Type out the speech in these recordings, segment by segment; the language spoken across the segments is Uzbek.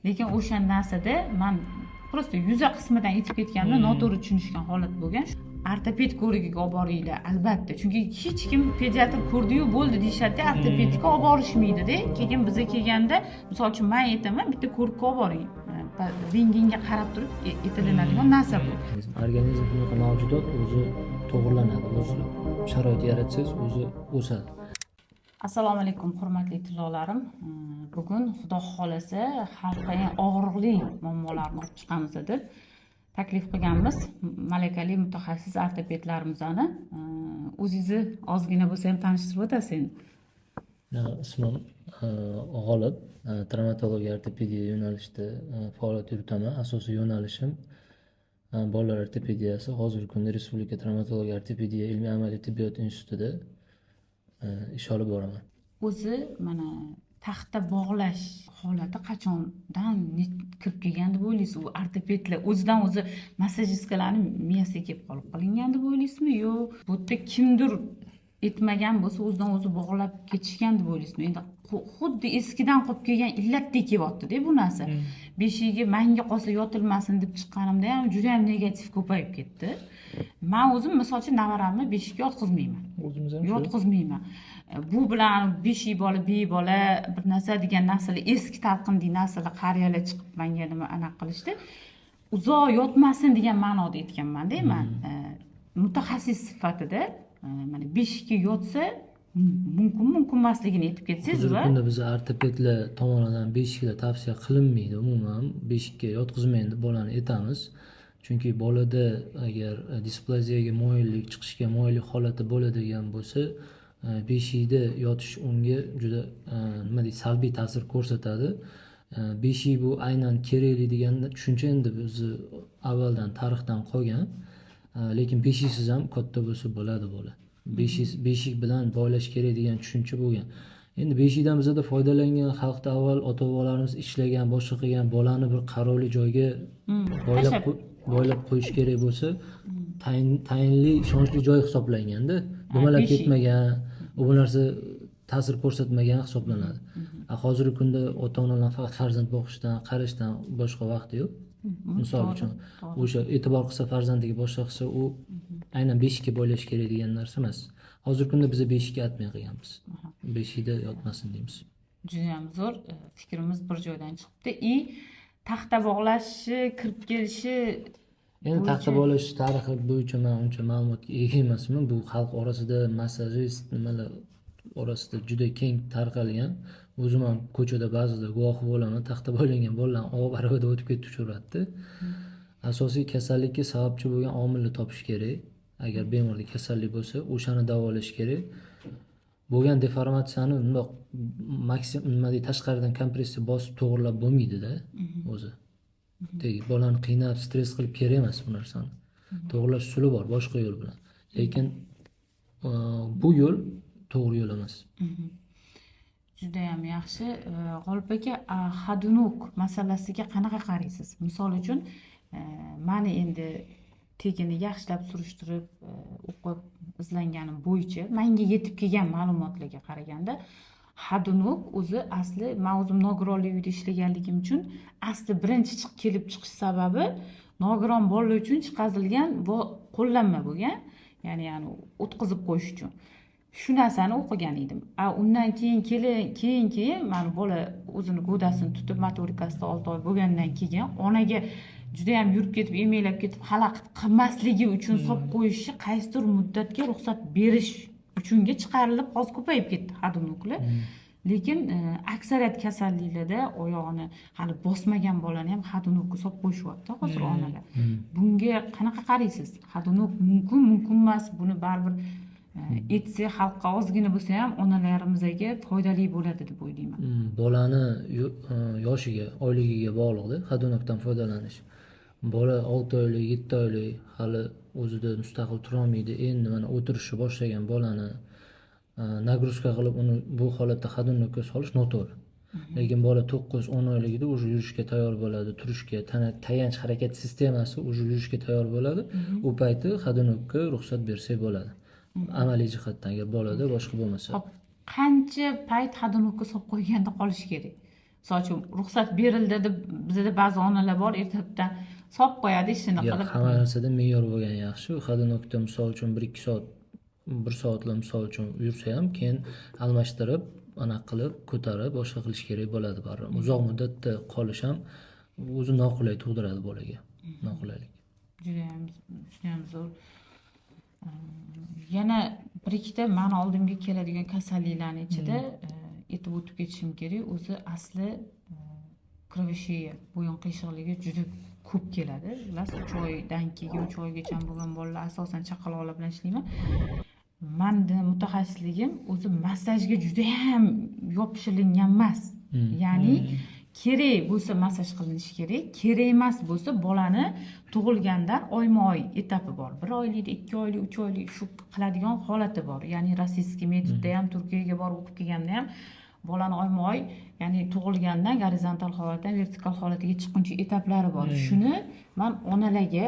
lekin o'sha narsada men просто yuza qismidan yetib ketganda noto'g'ri tushunishgan holat bo'lgan. Ortoped ko'rigiga olib boringlar albatta, chunki hech kim pediatr ko'rdi-yu bo'ldi deyishadi, ortopedga olib borishmaydi-da. Keyin bizga kelganda, misol uchun men aytaman, bitta ko'rikka olib boring. Rentgenga qarab turib aytilinadigan narsa bu. Organizm bunaqa mavjudot o'zi to'g'rilanadi, o'zi sharoit yaratsangiz o'zi o'sadi. Assalomu alaykum hurmatli tilolarim. Bugun xudo xolasa xalqqa eng og'riqli muammolarni olib chiqamiz deb taklif qilganmiz. Malakali mutaxassis ortopedlarimizni o'zingizni ozgina bo'lsa ham tanishtirib o'tasiz. Ismim G'olib, travmatologiya ortopediya yo'nalishida faoliyat yuritaman. Asosiy yo'nalishim bolalar ortopediyasi. Hozirgi kunda Respublika travmatologiya ortopediya ilmiy amaliy tibbiyot institutida ish olib boraman. O'zi mana taxta bog'lash holati qachondan kirib kelgan deb o'ylaysiz? U ortopedlar o'zidan o'zi massajistlarning miyasiga kelib qolib qolingan deb o'ylaysizmi, yo bu yerda kimdir etmagan bo'lsa o'zidan o'zi bog'lab ketishgan deb o'ylaysizmi? Endi xuddi eskidan qolib kelgan illatdek kelyapti-da bu narsa. Beshigiga manga qolsa yotilmasin deb chiqqanimda ham juda ham negativ ko'payib ketdi. Men o'zim misol uchun navaramni beshikka yotqizmayman. O'zimiz ham yotqizmayman. Bu bilan beshik bola, bola bir narsa degan narsalar eski talqindek narsalar qariyalar chiqib menga nima anaqa qilishdi. Uzoq yotmasin degan ma'noda aytganman-da men. Mutaxassis sifatida mana beshikka yotsa mumkin emasligini aytib ketsangiz va bunda biz ortopedlar tomonidan beshiklar tavsiya qilinmaydi. Umuman beshikka yotqizmaydi deb bolani aytamiz. Chunki bolada agar displaziyaga moyillik, chiqishga moyillik holati bo'ladigan bo'lsa, beshikda yotish unga juda nima deydi, salbiy ta'sir ko'rsatadi. Beshik bu aynan kerakli degan tushuncha endi bizni avvaldan tarixdan qolgan. Lekin beshiksiz ham katta bo'lsa bo'ladi bola. Beshik bilan bog'lash kerak degan tushuncha bo'lgan. Endi beshikdan bizda foydalangan xalqda avval ota-bobolarimiz ishlagan, boshqa qilgan bolani bir qarovli joyga boylab qo'yish kerak bo'lsa, tayinli, ishonchli joy hisoblanganda, dumalab ketmagan, bu narsa ta'sir ko'rsatmagan hisoblanadi. Hozirgi kunda ota-onalar faqat farzand boqishdan, qarashdan boshqa vaqti yo'q. Misol uchun, o'sha e'tibor qilsa farzandiga boshqa qilsa, u aynan beshikka bo'ylash kerak degan narsa emas. Hozirgi kunda biz beshikka atmay qilganmiz. Beshikda yotmasin deymiz. Juda ham zo'r fikrimiz bir joydan chiqibdi. Taxta bog'lashi, kirib kelishi, endi taxta bog'lash tarixi bo'yicha men uncha ma'lumotga ega emasman. Bu xalq orasida massajist nimalar orasida juda keng tarqalgan. O'zim ham ko'chada ba'zida guvohi bo'laman, taxta bog'langan bolalarni olib aravada o'tib ketib tushiradida. Asosiy kasallikka sababchi bo'lgan omilni topish kerak. Agar bemorda kasallik bo'lsa, o'shani davolash kerak. Bo'lgan deformatsiyani bundoq maksimum tashqaridan kompressiya bosib to'g'rilab bo'lmaydi-da o'zi. Bolani qiynab, stress qilib kerak emas bu narsani. To'g'rilash usuli bor, boshqa yo'l bilan. Lekin bu yo'l to'g'ri yo'l emas. Juda ham yaxshi. G'olib aka, hadunuk masalasiga qanaqa qaraysiz? Misol uchun, meni endi tegini yaxshilab surishtirib, o'qib izlanganim bo'yicha, menga yetib kelgan ma'lumotlarga qaraganda, hadunuk o'zi asli, men o'zim nogironli uyda ishlaganligim uchun asli birinchi kelib chiqish sababi nogiron bolalar uchun chiqazilgan qo'llanma bo'lgan, ya'ni o'tkazib qo'yish uchun. Shu narsani o'qigan edim. Undan keyin mana bola o'zini go'dasini tutib, motorikasida 6 oy bo'lgandan keyin onaga juda ham yurib ketib, emaylab ketib, xalaqit qilmasligi uchun solib qo'yishi, qaysidir muddatga ruxsat berish uchunga chiqarilib, hozir ko'payib ketdi hadunuklar. Lekin aksariyat kasalliklarda oyog'ini hali bosmagan bolani ham hadunukka solib qo'yishyapti hozir onalar. Bunga qanaqa qaraysiz? Hadunuk mumkin emas, buni baribir etsa xalqqa ozgina bo'lsa ham onalarimizga foydali bo'ladi deb o'ylayman. Bolani yoshiga, oyligiga bog'liqda hadunukdan foydalanish. Bola 6 oylik, 7 oylik hali o'zida mustaqil tura olmaydi. Endi mana o'tirishni boshlagan bolani nagruzka qilib uni bu holatda hadunukka solish noto'g'ri. Lekin bola 9-10 oyligida o'zi yurishga tayyor bo'ladi, turishga, tayanch harakat sistemasi o'zi yurishga tayyor bo'ladi. U payti hadunukka ruxsat bersak bo'ladi. Amaliy jihatdan agar bolada boshqa bo'lmasa. Qancha payt hadunukka solib qo'yganda qolish kerak? misol uchun ruxsat berildi deb bizda ba'zi onalar bor, ertalabdan solib qo'yadi ishini yo'q, qilib. hamma narsada me'yor bo'lgan yaxshi. Hadinokda misol uchun 1-2 soat, 1 soatla misol uchun yursa ham keyin almashtirib, qilib, ko'tarib, boshqa qilish kerak bo'ladi baribir. Uzoq muddatda qolish ham o'zi noqulay tug'diradi bolaga. Noqulaylik. Judayam zo'r. Yana bir ikkita mani oldimga keladigan kasalliklarning ichida aytib o'tib ketishim kerak. O'zi asli kroveshiya, bo'yin qiyshiqligi juda ko'p keladi. Bilasiz, 3 oydan keyin 3 oygacha bo'lgan bolalar asosan chaqaloqlar bilan ishlayman. Menda mutaxassisligim o'zi massajga juda ham yopishilgan emas. Ya'ni kerak bo'lsa massaj qilinishi kerak, kerak emas bo'lsa bolani tug'ilgandan oyma-oy etapi bor. 1 oylik, 2 oylik, 3 oylik shu qiladigan holati bor. Ya'ni rossiyskiy metodda ham, Turkiyaga borib o'qib kelganda ham bolani oyma-oy, ya'ni tug'ilgandan gorizontal holatdan vertikal holatiga chiqquncha etaplari bor. Shuni men onalarga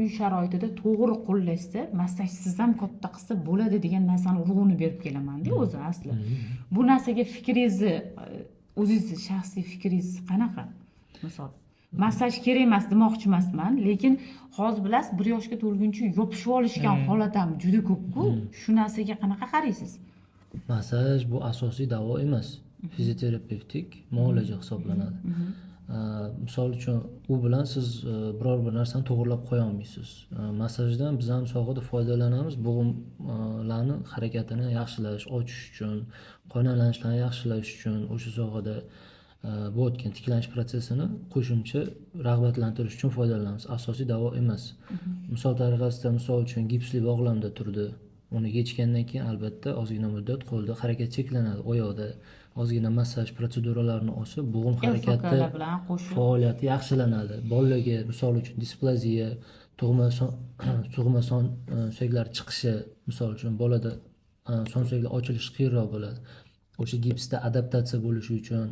uy sharoitida to'g'ri qo'llashsa, massajsiz ham katta qilsa bo'ladi degan narsani urg'uni berib kelaman-da o'zi asli. Bu narsaga fikringizni, o'zingizni shaxsiy fikringiz qanaqa? Misol, massaj kerak emas demoqchi emasman, lekin hozir bilasiz, 1 yoshga to'lguncha yopishib olishgan holat ham juda ko'p-ku. Shu narsaga qanaqa qaraysiz? Massaj bu asosiy davo emas, fizioterapevtik muolaja hisoblanadi. Misol uchun u bilan siz biror bir narsani to'g'irlab qo'ya olmaysiz. Massajdan biz ham sohada foydalanamiz. Bo'g'imlarni harakatini yaxshilash, ochish uchun, qonalanishlarini yaxshilash uchun o'sha sohada bo'layotgan tiklanish prosesini qo'shimcha rag'batlantirish uchun foydalanamiz. Asosiy davo emas. Misol tariqasida, misol uchun gipsli bog'lamda turdi. Uni yechgandan keyin albatta ozgina muddat qo'lda harakat cheklanadi, oyoqda ozgina massaj protseduralarini olsa, bo'g'im harakati faoliyati yaxshilanadi. Bolalarga misol uchun displaziya, tug'ma son suyaklari chiqishi, misol uchun bolada son suyaklar ochilishi qiyinroq bo'ladi. O'sha gipsda adaptatsiya bo'lishi uchun,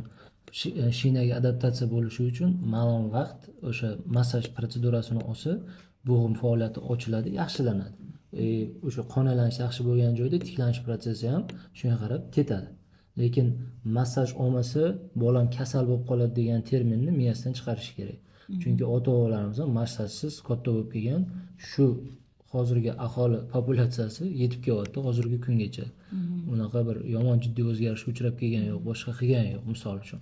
shinaga adaptatsiya bo'lishi uchun ma'lum vaqt o'sha massaj protsedurasini olsa, bo'g'im faoliyati ochiladi, yaxshilanadi. O'sha qonalanish yaxshi bo'lgan joyda tiklanish prosesi ham shunga qarab ketadi. Lekin massaj olmasa bolam kasal bo'lib qoladi degan terminni miyasidan chiqarish kerak. Chunki ota-onalarimiz ham massajsiz katta bo'lib kelgan, shu hozirgi aholi populyatsiyasi yetib kelyapti hozirgi kungacha. Unaqa bir yomon jiddiy o'zgarishga uchrab kelgan yo'q, boshqa qilgan yo'q, misol uchun.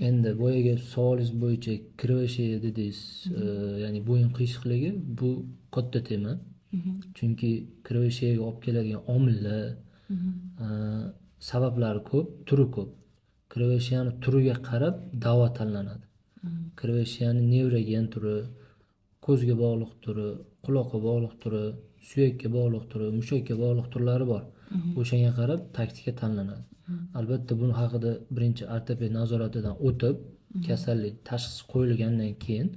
Endi boyaga savolingiz bo'yicha kroveshiya dedingiz, ya'ni bo'yin qiyshiqligi bu katta tema. Chunki kroveshiyaga olib keladigan omillar, sabablari ko'p, turi ko'p. Kroveshiyani turiga qarab davo tanlanadi. Kroveshiyani nevrogen turi, ko'zga bog'liq turi, quloqqa bog'liq turi, suyakka bog'liq turi, mushakka bog'liq turlari bor. O'shanga qarab taktika tanlanadi. Albatta buni haqida birinchi ortoped nazoratidan o'tib, kasallik tashxisi qo'yilgandan keyin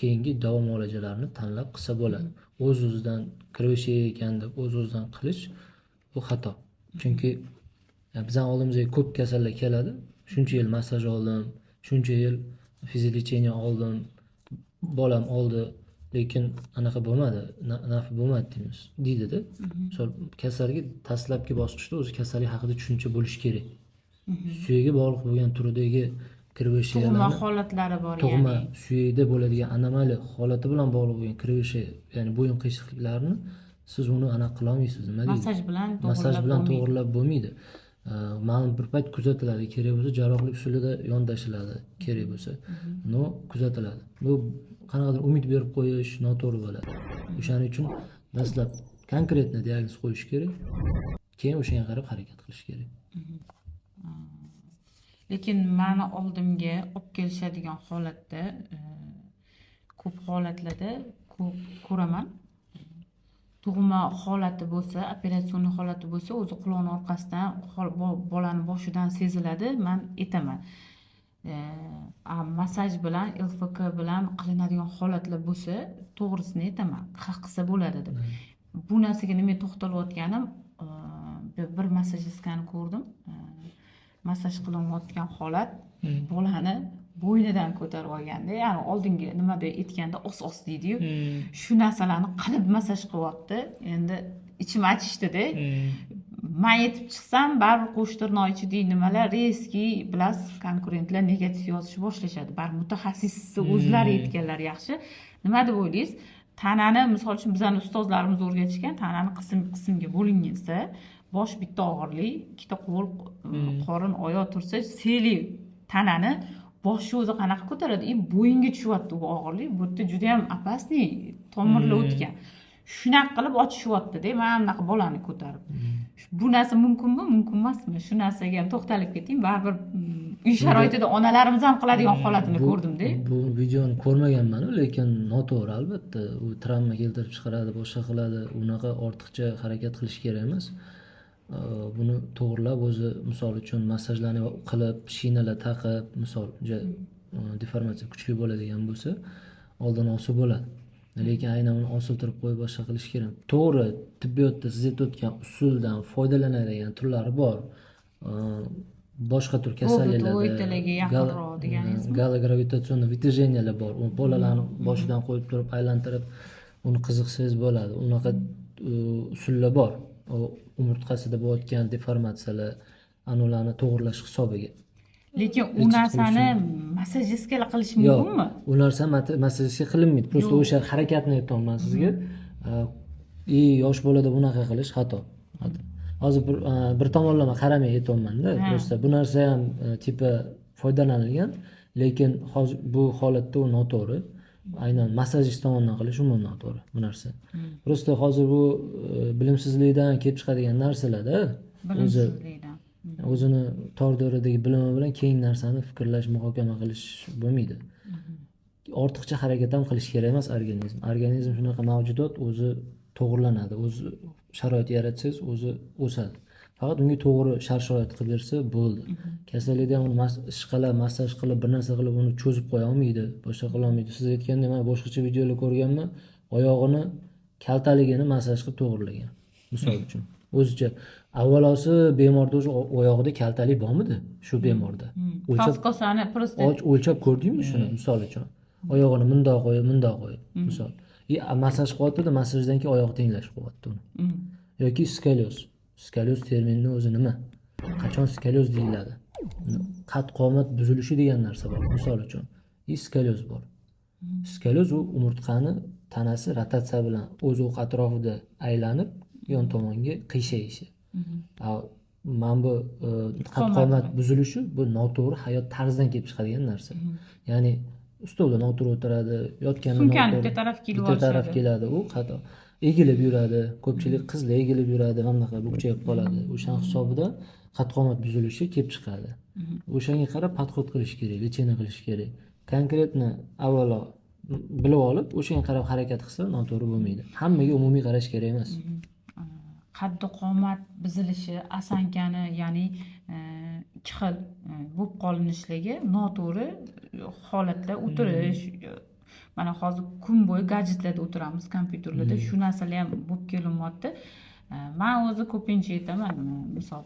keyingi davo muolajalarini tanlab qilsa bo'ladi. O'z-o'zidan kroveshiya ekan deb o'z-o'zidan qilish bu xato. Chunki bizning oldimizga ko'p kasallar keladi. Shuncha yil massaj oldim, shuncha yil fiziolecheniya oldim, bolam oldi, lekin anaqa bo'lmadi, nafi bo'lmadi deydi-da. Misol kasalga dastlabki bosqichda o'zi kasallik haqida tushuncha bo'lish kerak. Suyakka bog'liq bo'lgan turdagi kroveshiyalarni, tug'ma holatlari bor, tug'ma suyakda bo'ladigan anomali holati bilan bog'liq bo'lgan kroveshiya, ya'ni bo'yin qiyshiqliklarini siz uni aniq qila olmaysiz. Nima deydi? Massaj bilan to'g'rilab bo'lmaydi. Ma'lum bir payt kuzatiladi, kerak bo'lsa jarrohlik usulida yondashiladi, kerak bo'lsa. No, kuzatiladi. Bu qanaqadir umid berib qo'yish noto'g'ri bo'ladi. O'shaning uchun dastlab konkretni diagnoz qo'yish kerak, keyin o'shanga qarab harakat qilish kerak. Lekin meni oldimga olib kelishadigan holatda ko'p holatlarda ko'raman. Tug'ma holati bo'lsa, operatsion holati bo'lsa, o'zi quloqning orqasidan bolani boshidan seziladi, men aytaman. Massaj bilan, LFK bilan qilinadigan holatlar bo'lsa, to'g'risini aytaman, qilsa bo'ladi deb. Bu narsaga nima to'xtalayotganim, bir massajistkani ko'rdim. Massaj qilinayotgan holat bolani bo'ynidan ko'tarib olganda, ya'ni oldingi nimada aytganda os deydi-yu. Shu narsalarni qilib massaj qilyapti. Endi ichim achishdi-da. man yetib chiqsam baribir qo'shtirnoq ichidagi nimalar rezki bilasiz konkurentlar negativ yozishni boshlashadi. Baribir mutaxassisni o'zlari aytganlar yaxshi. Nima deb o'ylaysiz? Tanani misol uchun bizning ustozlarimiz o'rgatishgan, tanani qismga bo'lingansa, bosh bitta og'irlik, ikkita qo'l, qorin, oyoq tursa, seli tanani boshni o'zi qanaqa ko'taradi? Bo'yinga tushyapti bu og'irlik. Bu yerda juda ham opasniy tomirlar o'tgan. Shunaqa qilib ochishyapti-da, mana bunaqa bolani ko'tarib. Bu narsa mumkinmi, mumkin emasmi? Shu narsaga ham to'xtalib keting. Baribir uy sharoitida onalarimiz ham qiladigan holatini ko'rdim-da. Bu videoni ko'rmaganman, lekin noto'g'ri albatta. U travma keltirib chiqaradi, boshqa qiladi. Unaqa ortiqcha harakat qilish kerak emas. Buni to'g'rilab o'zi misol uchun massajlarni qilib, shinalar taqib, misol deformatsiya kuchli bo'ladigan bo'lsa, oldin olsa bo'ladi. Lekin aynan uni osiltirib qo'yib boshqa qilish kerak. To'g'ri, tibbiyotda siz aytayotgan usuldan foydalanadigan turlari bor. Boshqa tur kasalliklarda galo-gravitatsion vitejeniyalar bor. U bolalarni boshidan qo'yib turib aylantirib, uni qiziqsangiz bo'ladi. Unaqa usullar bor. Umurtqasida bo'layotgan deformatsiyalar, ularni to'g'rilash hisobiga. Lekin u narsani massajistga qilish mumkinmi? U narsa massajistga qilinmaydi. Prosta o'sha harakatni aytayapman sizga. Yosh bolada bunaqa qilish xato. Hozir bir tomonlama qaramay aytayapman-da. Prosta bu narsa ham tipi foydalanilgan, lekin hozir bu holatda u noto'g'ri. Aynan massajist tomonidan qilish umuman noto'g'ri bu narsa. Prosta hozir bu bilimsizlikdan kelib chiqadigan narsalarda o'zini tor doiradagi bilimi bilan keng narsani fikrlash, muhokama qilish bo'lmaydi. Ortiqcha harakat ham qilish kerak emas organizm. Organizm shunaqa mavjudot, o'zi to'g'rilanadi, o'zi sharoit yaratsangiz, o'zi o'sadi. Faqat unga to'g'ri shart-sharoit qilib bersa bo'ldi. Kasallikda ham uni ishqalab, massaj qilib, bir narsa qilib uni cho'zib qo'ya olmaydi, boshqa qila olmaydi. Siz aytgandek, men boshqacha videolar ko'rganman, oyog'ini kaltaligini massaj qilib to'g'rilagan. Misol uchun. O'zicha avvalosi bemorda o'sha oyog'ida kaltalik bormidi? Shu bemorda. Toskosani prosta o'lchab ko'rdingmi shuni misol uchun? Oyog'ini mundoq qo'yib, misol. Massaj qilyapti-da, massajdan keyin oyoq tenglashib qo'yapti uni. Yoki skalyoz. Skalyoz termini o'zi nima? Qachon skalyoz deyiladi? Qad-qomat buzilishi degan narsa bor, misol uchun. Skalyoz bor. Skalyoz u umurtqani tanasi rotatsiya bilan o'z o'q atrofida aylanib, yon tomonga qiyshayshi. Mana bu qad-qomat buzilishi bu noto'g'ri hayot tarzidan kelib chiqadigan narsa. Ya'ni stolda noto'g'ri o'tiradi, yotganda noto'g'ri bitta taraf keladi, u xato. Egilib yuradi, ko'pchilik qizlar egilib yuradi, mana bunaqa bukchayib qoladi. O'sha hisobidan qad-qomat buzilishi kelib chiqadi. O'shanga qarab podxod qilish kerak, lecheniya qilish kerak. Konkretni avvalo bilib olib, o'shanga qarab harakat qilsa noto'g'ri bo'lmaydi. Hammaga umumiy qarash kerak emas. Qad-qomat buzilishi, asankani, ya'ni ikki xil bo'lib qolinishligi noto'g'ri holatda o'tirish. Mana hozir kun bo'yi gadjetlarda o'tiramiz, kompyuterlarda, shu narsalar ham bo'lib kelinyapti. Men o'zi ko'pincha aytaman, misol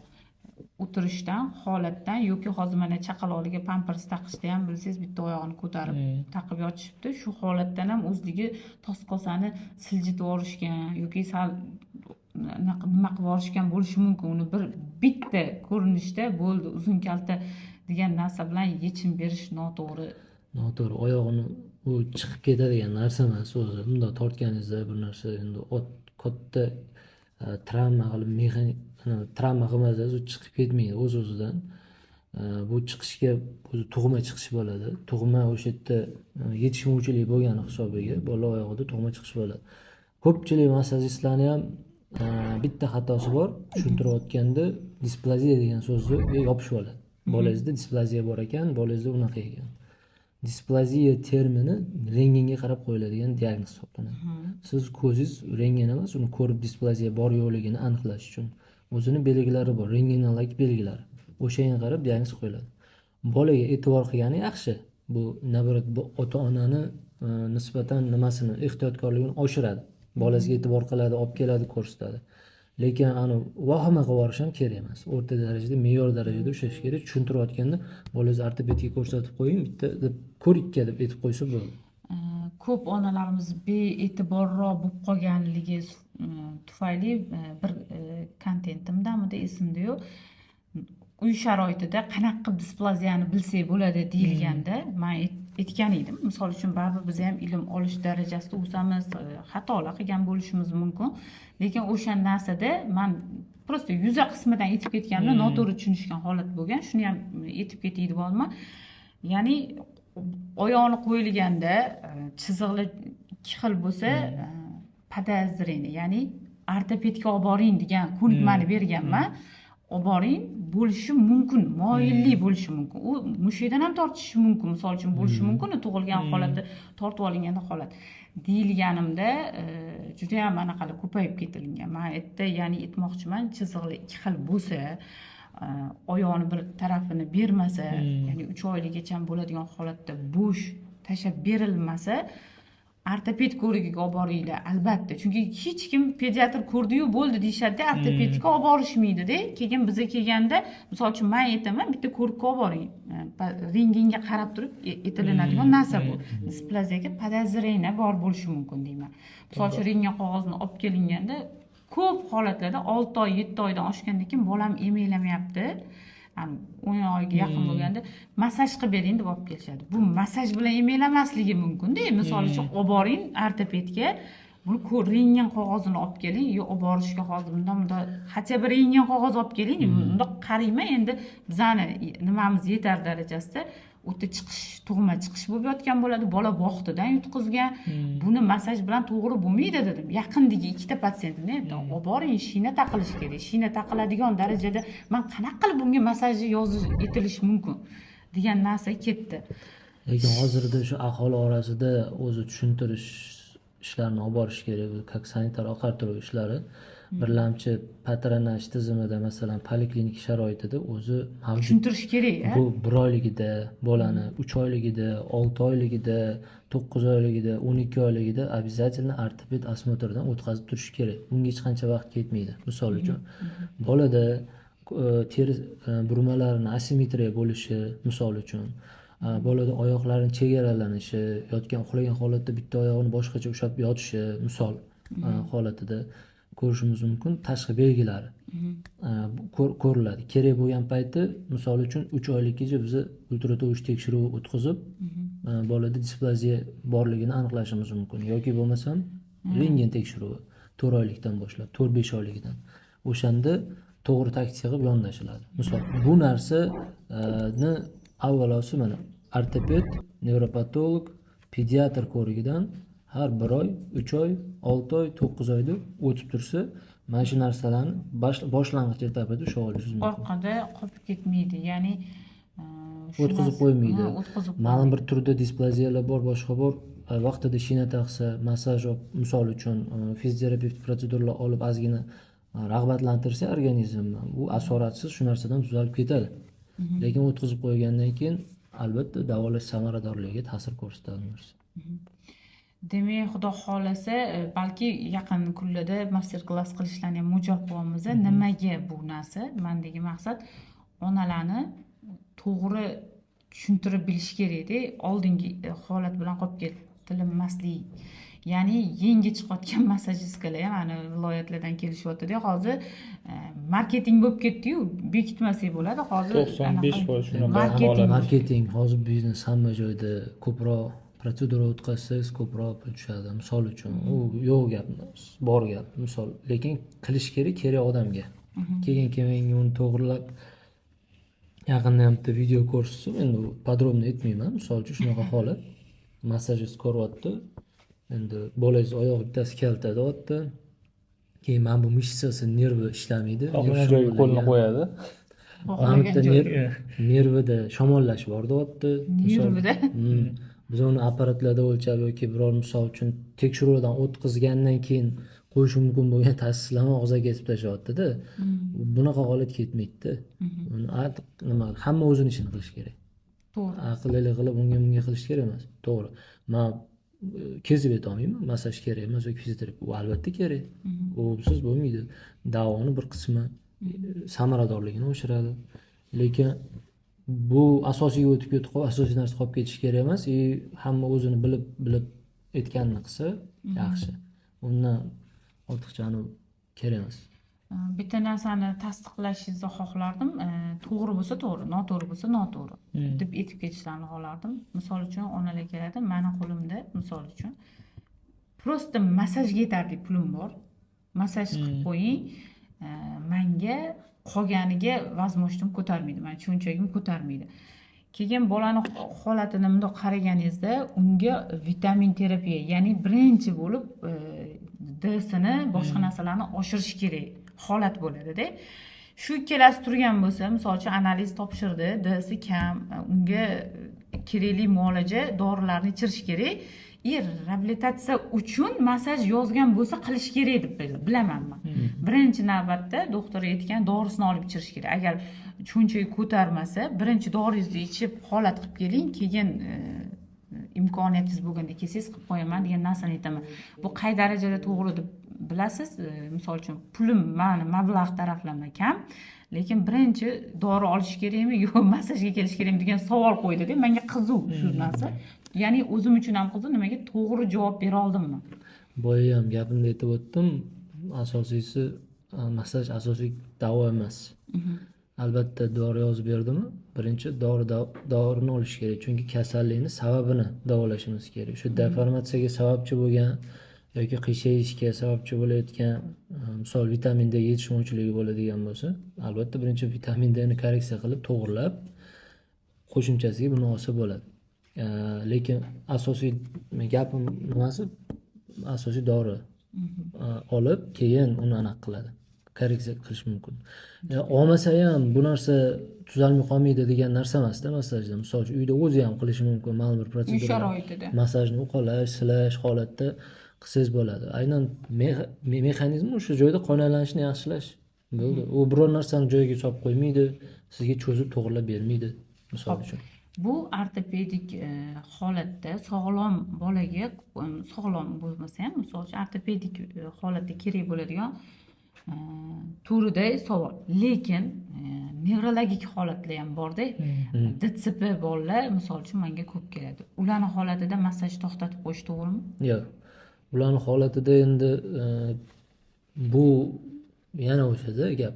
o'tirishdan, holatdan yoki hozir mana chaqaloqlarga pampers taqishda ham bilsangiz bitta oyog'ini ko'tarib taqib yotishibdi. Shu holatdan ham o'zligi toskosani siljitib yuborishgan yoki sal nima qilib yuborishgan bo'lishi mumkin. Uni bitta ko'rinishda bo'ldi, uzun kalta degan narsa bilan yechim berish noto'g'ri. Noto'g'ri, oyog'ini u chiqib ketadigan narsa emas o'zi. Bundoq tortganingizda bir narsa endi katta travma qilib travma qilmasangiz u chiqib ketmaydi o'z-o'zidan. Bu chiqishga o'zi tug'ma chiqish bo'ladi. Tug'ma o'sha yerda yetishmovchilik bo'lgani hisobiga bola oyog'ida tug'ma chiqish bo'ladi. Ko'pchilik massajistlarning ham bitta xatosi bor. Tushuntirayotganda displaziya degan so'zni yopishib oladi. Bolangizda displaziya bor ekan, bolangizda unaqa ekan. Displaziya termini rentgenga qarab qo'yiladigan diagnoz hisoblanadi. Siz ko'zingiz rentgen emas, uni ko'rib displaziya bor yo'qligini aniqlash uchun o'zini belgilari bor, rentgenologik belgilari. O'shanga qarab diagnoz qo'yiladi. Bolaga e'tibor qilgani yaxshi. Bu nabarat bu ota-onani nisbatan nimasini, ehtiyotkorligini oshiradi. Bolasiga e'tibor qiladi, olib keladi, ko'rsatadi. Lekin vahima qilib yuborish ham kerak emas. O'rta darajada, me'yor darajada ushlash kerak. Tushuntirayotganda bolangiz ortopedga ko'rsatib qo'ying, bitta deb ko'rikka deb aytib qo'ysa bo'ladi. Ko'p onalarimiz bee'tiborroq bo'lib qolganligi tufayli bir kontentimdamidi esimda yo'q. Uy sharoitida qanaqa qilib displaziyani bilsak bo'ladi deyilganda men aytgan edim. Misol uchun baribir biz ham ilm olish darajasida o'samiz, xatolar qilgan bo'lishimiz mumkin. Lekin o'sha narsada men просто yuza qismidan aytib ketganimda noto'g'ri tushunishgan holat bo'lgan. Shuni ham aytib ketay deb olma. Ya'ni oyog'ini qo'yilganda chiziqlar ikki xil bo'lsa, podozrение, ya'ni ortopedga olib boring degan ko'nikmani berganman. Olib boring, bo'lishi mumkin, moyillik bo'lishi mumkin. U mushakdan ham tortishi mumkin, misol uchun bo'lishi mumkin, tug'ilgan holatda tortib olinganda holat deyilganimda juda ham anaqalar ko'payib ketilgan. Men aytdi, ya'ni aytmoqchiman, chiziqlar ikki xil bo'lsa, oyoqni bir tarafini bermasa, ya'ni 3 oyligacha bo'ladigan holatda bo'sh tashlab berilmasa, ortoped ko'rigiga olib boringlar, albatta. Chunki hech kim pediatr ko'rdi-yu bo'ldi deyishadi-da, ortopedga olib borishmaydi-da. Keyin bizga kelganda, misol uchun men aytaman, bitta ko'rikka olib boring. Rentgenga qarab turib aytilinadigan narsa bu. Displaziyaga podozrение bor bo'lishi mumkin deyman. Misol uchun rentgen qog'ozini olib kelinganda, ko'p holatlarda 6 oy, 7 oydan oshgandan keyin bolam emelamayapti. 10 oyga yaqin bo'lganda massaj qilib bering deb olib kelishadi. Bu massaj bilan emelamasligi mumkin-da. Misol uchun olib boring ortopedga, buni rentgen qog'ozini olib keling, yo olib borishga hozir bunda hatto bir rentgen qog'oz olib keling, bunda qarayman, endi bizani nimamiz yetar darajasida o'ta chiqish, tug'ma chiqish bo'lib yotgan bo'ladi, bola vaqtidan yutqizgan. Buni massaj bilan to'g'ri bo'lmaydi dedim. Yaqindagi ikkita patsientimni aytdim, olib boring, shina taqilishi kerak. Shina taqiladigan darajada men qanaqa qilib bunga massajni yozish etilishi mumkin degan narsa ketdi. Lekin hozirda shu aholi orasida o'zi tushuntirish ishlarini olib borish kerak, как sanitar oqartiruv ishlari. Birlamchi patronaj tizimida, masalan, poliklinika sharoitida o'zi mavjud. Tushuntirish kerak. Bu 1 oyligida, bolani 3 oyligida, 6 oyligida, 9 oyligida, 12 oyligida обязательно ortoped osmotrdan o'tkazib turish kerak. Bunga hech qancha vaqt ketmaydi. Misol uchun, bolada teri burmalarini asimetriya bo'lishi, misol uchun, bolada oyoqlarining chegaralanishi, yotgan uxlagan holatda bitta oyog'ini boshqacha ushlab yotishi, misol holatida ko'rishimiz mumkin. Tashqi belgilari ko'riladi. Kerak bo'lgan payti, misol uchun 3 oylikgacha biz ultratovush tekshiruvi o'tkazib, bolada displaziya borligini aniqlashimiz mumkin. Yoki bo'lmasam rentgen tekshiruvi 4 oylikdan boshlab, 4-5 oyligidan. O'shanda to'g'ri taktika qilib yondashiladi. Misol, bu narsani avvalosi mana ortoped, nevropatolog, pediatr ko'rigidan har 1 oy, 3 oy, 6 oy, 9 oyda o'tib tursa, mana shu narsalarni boshlang'ich etapida usha olishingiz mumkin. Orqada qolib ketmaydi, ya'ni o'tkazib qo'ymaydi. Ma'lum bir turda displaziyalar bor, boshqa bor. Vaqtida shina taqsa, massaj, misol uchun fizioterapevtik proseduralar olib ozgina rag'batlantirsa organizmni, bu asoratsiz shu narsadan tuzalib ketadi. Lekin o'tkazib qo'ygandan keyin albatta davolash samaradorligiga ta'sir ko'rsatadi narsa. Demak, xudo xolasa, balki yaqin kunlarda master klass qilishlarni ham mo'ljal qilyapmiz. Nimaga bu narsa? Mendagi maqsad onalarni to'g'ri tushuntirib bilish kerak-da, oldingi holat bilan qolib ketilmaslik. Ya'ni yangi chiqayotgan massajistkalar ham ana viloyatlardan kelishyapti-da, hozir marketing bo'lib ketdi-yu, bekitmasak bo'ladi. Hozir 95% shunaqa marketing, hozir biznes hamma joyda ko'proq protsedura o'tkazsangiz ko'proq pul tushadi. Misol uchun, u yo'q gap, bor gap, misol. Lekin qilish kerak odamga. Keyin uni to'g'rilab yaqinda ham bitta video ko'rsatsam, endi podrobno aytmayman. Misol uchun shunaqa holat. Massajist ko'ryapti. Endi bolangiz oyog'i bittasi kaltada o'tdi. Keyin mana bu mishsasi, nervi ishlamaydi. O'sha joyga qo'lni qo'yadi. Bitta nervida shamollash bor deyapti. Nervida. Biz uni apparatlarda o'lchab yoki biror misol uchun tekshiruvdan o'tkazgandan keyin qo'yish mumkin bo'lgan tashxislarni og'ziga kesib tashlayapti-da. Bunaqa holat ketmaydi-da. Nima, hamma o'zini ishini qilish kerak. To'g'ri. Aqlli qilib bunga qilish kerak emas. To'g'ri. Men kezib aytolmayman, massaj kerak emas yoki fizioterapiya. U albatta kerak. Usiz bo'lmaydi. Davoni bir qismi samaradorligini oshiradi. Lekin bu asosiy o'tib ketib, asosiy narsa qolib ketish kerak emas. Hamma o'zini bilib aytganini qilsa yaxshi. Undan ortiqcha kerak emas. bitta narsani tasdiqlashingizni xohlardim. To'g'ri bo'lsa to'g'ri, noto'g'ri bo'lsa noto'g'ri deb aytib ketishlarini xohlardim. Misol uchun onalar keladi, mani qo'limda misol uchun prosta massajga yetarli pulim bor. Massaj qilib qo'ying. Menga qolganiga vazmoshtim ko'tarmaydi. Meni cho'nchagim ko'tarmaydi. Keyin bolani holatini bundoq qaraganingizda unga vitamin terapiya, ya'ni birinchi bo'lib D'sini boshqa narsalarni oshirish kerak holat bo'ladi-da. Shu ikkalasi turgan bo'lsa, misol uchun analiz topshirdi, D'si kam, unga kerakli muolaja, dorilarni ichirish kerak. Reabilitatsiya uchun massaj yozgan bo'lsa qilish kerak deb bilaman men. Birinchi navbatda doktor aytgan dorisini olib ichirish kerak. Agar cho'nchagi ko'tarmasa, birinchi doringizni ichib holat qilib keling, keyin imkoniyatingiz bo'lganda kelsangiz qilib qo'yaman degan narsani aytaman. Bu qay darajada to'g'ri deb bilasiz? Misol uchun pulim mani mablag' taraflama kam, lekin birinchi dori olish kerakmi yo'q massajga kelish kerakmi degan savol qo'ydi-da. Menga qiziq shu narsa. Ya'ni o'zim uchun ham qiziq, nimaga to'g'ri javob bera oldimmi? Boya ham gapimda aytib o'tdim, asosiysi massaj asosiy davo emas. Albatta dori yozib berdimi? Birinchi dorini olish kerak, chunki kasallikni sababini davolashimiz kerak. Shu deformatsiyaga sababchi bo'lgan yoki qiyshayishga sababchi bo'layotgan, misol vitamin D yetishmovchiligi bo'ladigan bo'lsa, albatta birinchi vitamin D ni korreksiya qilib, to'g'rilab, qo'shimchasiga buni olsa bo'ladi. Lekin asosiy gapim nimasi? Asosiy dori olib, keyin uni aniq qiladi. Korreksiya qilish mumkin. Olmasa ham bu narsa tuzalmay qolmaydi degan narsa emas-da massajda. Misol uchun uyda o'zi ham qilishi mumkin, ma'lum bir protsedura. Sharoitida. Massajni uqalash, silash holatda qilsangiz bo'ladi. Aynan mexanizmi o'sha joyda qon aylanishini yaxshilash. Bo'ldi. U biror narsani joyiga solib qo'ymaydi, sizga cho'zib to'g'rilab bermaydi, misol uchun. Bu ortopedik holatda sog'lom bolaga sog'lom bo'lmasa ham, misol uchun ortopedik holatda kerak bo'ladigan turida savol. Lekin nevrologik holatlar ham bor-da. DTSP bolalar misol uchun menga ko'p keladi. Ularning holatida massaj to'xtatib qo'yish to'g'rimi? Yo'q. Ularning holatida endi bu yana o'shada gap.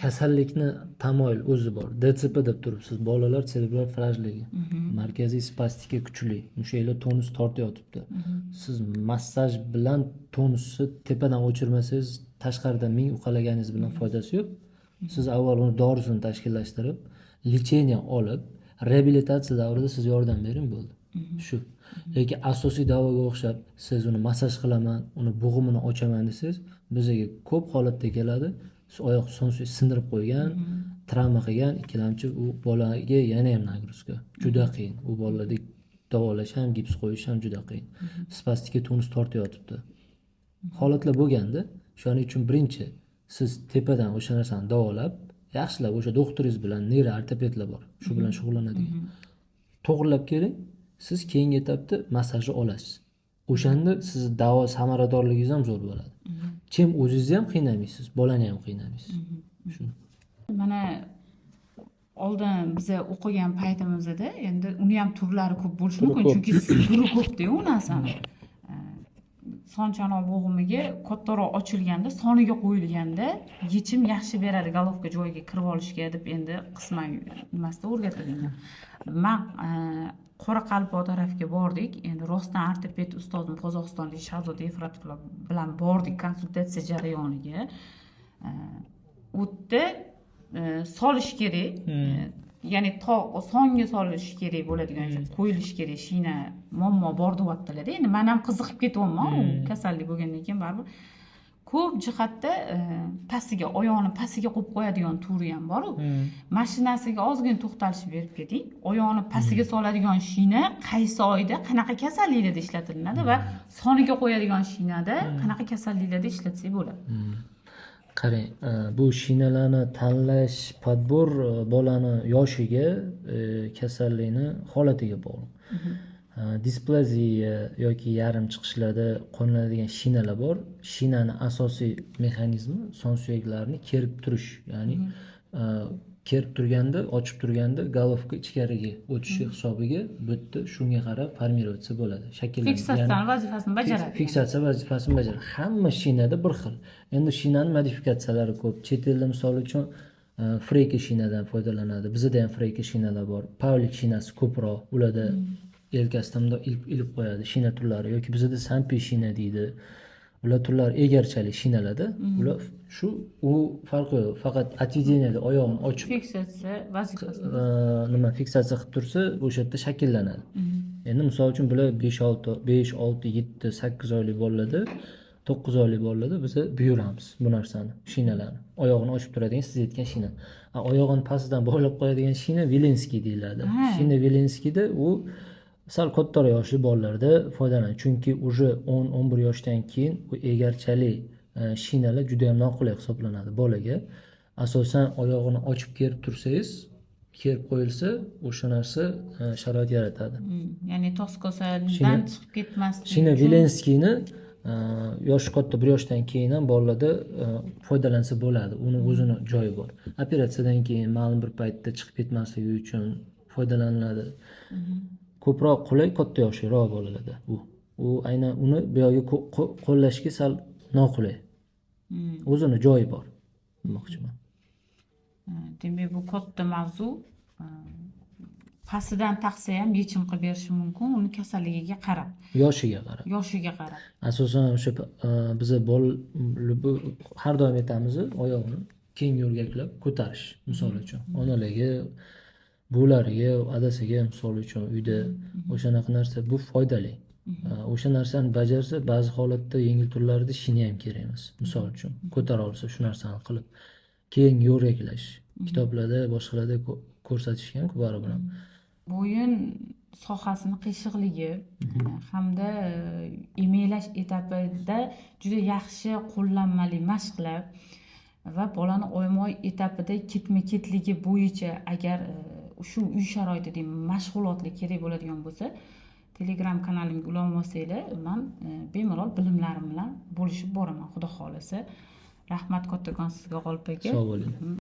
Kasallikni tamoyil o'zi bor. DTSP deb turibsiz. Bolalar serebral frajligi. Markaziy spastika kuchli. Mushaklar tonus tortayotibdi. Siz massaj bilan tonusni tepadan o'chirmasangiz, tashqaridan ming uqalaganingiz bilan foydasi yo'q. Siz avval uni dorisini tashkillashtirib, lecheniya olib, reabilitatsiya davrida siz yordam bering bo'ldi. Shu. Lekin asosiy davoga o'xshab siz uni massaj qilaman, uni bo'g'imini ochaman desangiz, bizga ko'p holatda keladi. Oyoq sonsuy sindirib qo'ygan, travma qilgan, ikkilamchi u bolaga yana ham nagruzka. Juda qiyin. U bolalarda davolash ham, gips qo'yish ham juda qiyin. Spastika tonus tortayotibdi. Holatlar bo'lganda, shuning uchun birinchi siz tepadan o'sha narsani davolab, yaxshilab o'sha doktoringiz bilan neyro ortopedlar bor, shu bilan shug'ullanadigan. To'g'rilab keling, siz keyingi etapda massajni olasiz. O'shanda siz davo samaradorligingiz ham zo'r bo'ladi. Chem o'zingizni ham qiynamaysiz, bolani ham qiynamaysiz. Shuni. Mana oldin biza o'qigan paytimizda endi uni ham turlari ko'p bo'lishi mumkin, chunki turi ko'p-da u narsani. Son chanoq bo'g'imiga kattaroq ochilganda, soniga qo'yilganda yechim yaxshi beradi golovka joyiga kirib olishga deb endi qisman nimasida o'rgatilgan. Men Qoraqalpoq tarafga bordik. Endi rostdan ortoped ustozim Qozog'istondagi Shahzoda Efratova bilan bordik konsultatsiya jarayoniga. O'tda solish kerak. Ya'ni songa solish kerak bo'ladigan qo'yilish kerak shina muammo bor deyaptilar. Endi men ham qiziqib ketyapman, u kasallik bo'lgandan keyin baribir ko'p jihatda pastiga, oyoqni pastiga qo'yib qo'yadigan turi ham bor. Mashinasiga ozgina to'xtalishib berib keting. Oyoqni pastiga soladigan shina qaysi oyda qanaqa kasalliklarda ishlatiladi va soniga qo'yadigan shinada qanaqa kasalliklarda ishlatsak bo'ladi. Qarang, bu shinalarni tanlash podbor bolani yoshiga, kasallikni holatiga bog'liq. Displaziya yoki yarim chiqishlarda qo'llanadigan shinalar bor. Shinani asosiy mexanizmi son suyaklarni kerib turish, ya'ni kerib turganda, ochib turganda головка ichkariga o'tishi hisobiga bu yerda shunga qarab formirovatsiya bo'ladi, shakllanadi. Fiksatsiyani vazifasini bajaradi. Fiksatsiya vazifasini bajaradi. Hamma shinada bir xil. Endi shinani modifikatsiyalari ko'p. Chet elda misol uchun freyka shinadan foydalanadi. Bizda ham freyka shinalar bor. Pavlik shinasi ko'proq. Ularda yelkasidan bundoq ilib qo'yadi shina turlari yoki bizda sampi shina deydi. Ular turlari egarchali shinalarda. Ular u farqi yo'q. Faqat отведенияda oyoqni ochib Fiksatsiya vazifasi. fiksatsiya qilib tursa, o'sha yerda shakllanadi. Endi misol uchun bular 5, 6, 7, 8 oylik bolalarda, 9 oylik bolalarda biz buyuramiz bu narsani, shinalarni. Oyoqni ochib turadigan siz aytgan shina. Oyog'ini pastidan boylab qo'yadigan shina Vilenskiy deyiladi. Shina Vilenskiyda u sal kattaroq yoshli bolalarda foydalanadi. Chunki уже 10-11 yoshdan keyin u egarchali shinalar juda ham noqulay hisoblanadi bolaga. Asosan oyog'ini ochib kerib tursangiz, kerib qo'yilsa, o'sha narsa sharoit yaratadi. Ya'ni toskosadan chiqib ketmaslik. Shina Vilenskiyni yoshi katta 1 yoshdan keyin ham bolalarda foydalansa bo'ladi. Uni o'zini joyi bor. Operatsiyadan keyin ma'lum bir paytda chiqib ketmasligi uchun foydalaniladi. Ko'proq qulay katta yoshliroq bolalarda u. U aynan uni bu yoqga qo'llashga sal noqulay. O'zini joyi bor demoqchiman. Demak, bu katta mavzu. Pastidan taqsa ham yechim qilib berishi mumkin, uni kasalligiga qarab. Yoshiga qarab. Asosan o'sha biz har doim aytamiz, oyoqni keng yo'rgaklab ko'tarish, misol uchun. Onalarga, bularga, adasiga misol uchun uyda o'shanaqa narsa bu foydali. O'sha narsani bajarsa, ba'zi holatda yengil turlarda shina ham kerak emas. Misol uchun ko'tara olsa shu narsani qilib keng yo'rgaklash. Kitoblarda, boshqalarda ko'rsatishgan baribir ham. Bo'yin sohasini qiyshiqligi hamda emalash etapida juda yaxshi qo'llanmali mashqlar va bolani oyma-oy etapida ketma-ketligi bo'yicha agar shu uy sharoitida mashg'ulotlar kerak bo'ladigan bo'lsa, Telegram kanalimga ulag'maysanglar, men bemalol bilimlarim bilan bo'lishib boraman, xudo xolasa. Rahmat kattakon sizga G'olib aka. Sog' bo'ling.